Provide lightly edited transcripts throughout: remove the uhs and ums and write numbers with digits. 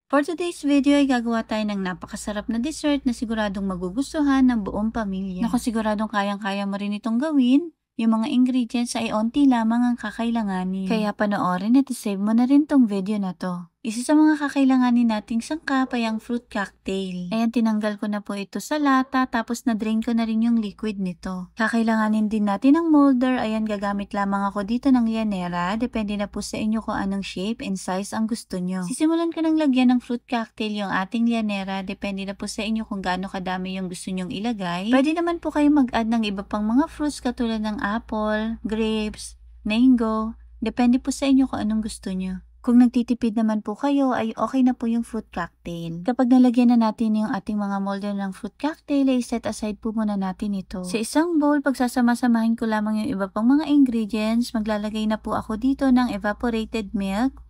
For today's video ay gagawa tayo ng napakasarap na dessert na siguradong magugustuhan ng buong pamilya. Naku, siguradong kayang-kaya mo rin itong gawin. Yung mga ingredients ay onti lamang ang kakailanganin. Kaya panoorin at isave mo na rin tong video na to. Isa sa mga kakailanganin nating sangkap ay ang fruit cocktail. Ayan, tinanggal ko na po ito sa lata tapos na-drain ko na rin yung liquid nito. Kakailanganin din natin ng molder. Ayan, gagamit lamang ako dito ng llanera. Depende na po sa inyo kung anong shape and size ang gusto nyo. Sisimulan ko ng lagyan ng fruit cocktail yung ating llanera. Depende na po sa inyo kung gaano kadami yung gusto nyong ilagay. Pwede naman po kayo mag-add ng iba pang mga fruits katulad ng apple, grapes, mango. Depende po sa inyo kung anong gusto nyo. Kung nagtitipid naman po kayo ay okay na po yung fruit cocktail. Kapag nalagyan na natin yung ating mga molder ng fruit cocktail ay set aside po muna natin ito. Sa isang bowl, pagsasama-samahin ko lamang yung iba pang mga ingredients, maglalagay na po ako dito ng evaporated milk,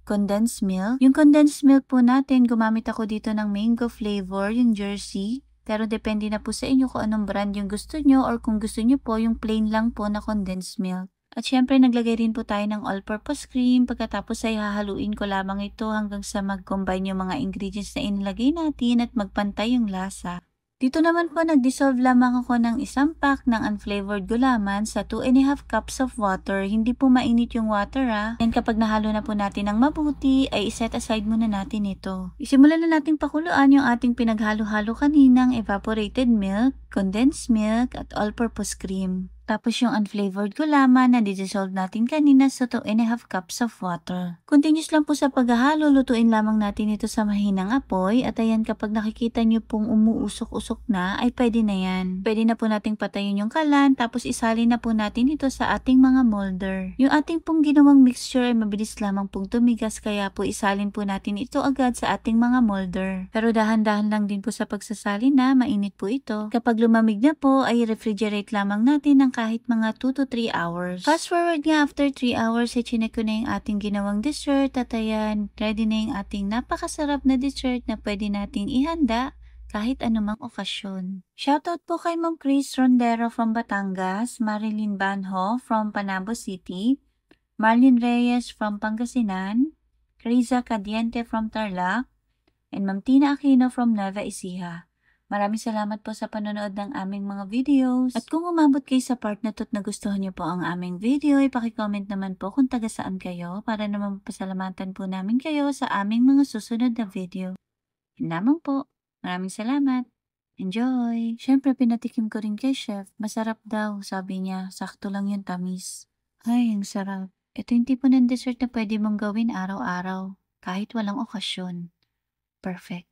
condensed milk. Yung condensed milk po natin, gumamit ako dito ng mango flavor, yung Jersey. Pero depende na po sa inyo kung anong brand yung gusto nyo or kung gusto nyo po yung plain lang po na condensed milk. At syempre naglagay rin po tayo ng all-purpose cream. Pagkatapos ay hahaluin ko lamang ito hanggang sa mag-combine yung mga ingredients na inilagay natin at magpantay yung lasa. Dito naman po nag-dissolve lamang ako ng isang pack ng unflavored gulaman sa 2½ cups of water. Hindi po mainit yung water And kapag nahalo na po natin ng mabuti ay iset aside muna natin ito. Isimulan na natin pakuluan yung ating pinaghalo-halo kaninang evaporated milk, condensed milk at all-purpose cream. Tapos yung unflavored gulaman na di-dissolve natin kanina sa 2½ cups of water. Continuous lang po sa paghahalo, lutuin lamang natin ito sa mahinang apoy at ayan kapag nakikita nyo pong umuusok-usok na ay pwede na yan. Pwede na po nating patayin yung kalan tapos isalin na po natin ito sa ating mga molder. Yung ating pong ginawang mixture ay mabilis lamang pong tumigas kaya po isalin po natin ito agad sa ating mga molder. Pero dahan-dahan lang din po sa pagsasalin na mainit po ito. Kapag lumamig na po ay refrigerate lamang natin ng kahit mga 2 to 3 hours. Fast forward nga after 3 hours ay chinek ko na yung ating ginawang dessert at ayan, ready na yung ating napakasarap na dessert na pwede nating ihanda kahit anumang okasyon. Shoutout po kay Ma'am Chris Rondero from Batangas, Marilyn Banho from Panabo City, Marlene Reyes from Pangasinan, Criza Cadiente from Tarlac, and Ma'am Tina Aquino from Nueva Ecija. Maraming salamat po sa panonood ng aming mga videos. At kung umabot kayo sa part na to at nagustuhan niyo po ang aming video, ipaki-comment naman po kung taga saan kayo para naman pasalamatan po namin kayo sa aming mga susunod na video. Yun lamang po. Maraming salamat. Enjoy! Siyempre, pinatikim ko rin kay Chef. Masarap daw, sabi niya. Sakto lang yung tamis. Ay, ang sarap. Ito yung tipo ng dessert na pwede mong gawin araw-araw, kahit walang okasyon. Perfect.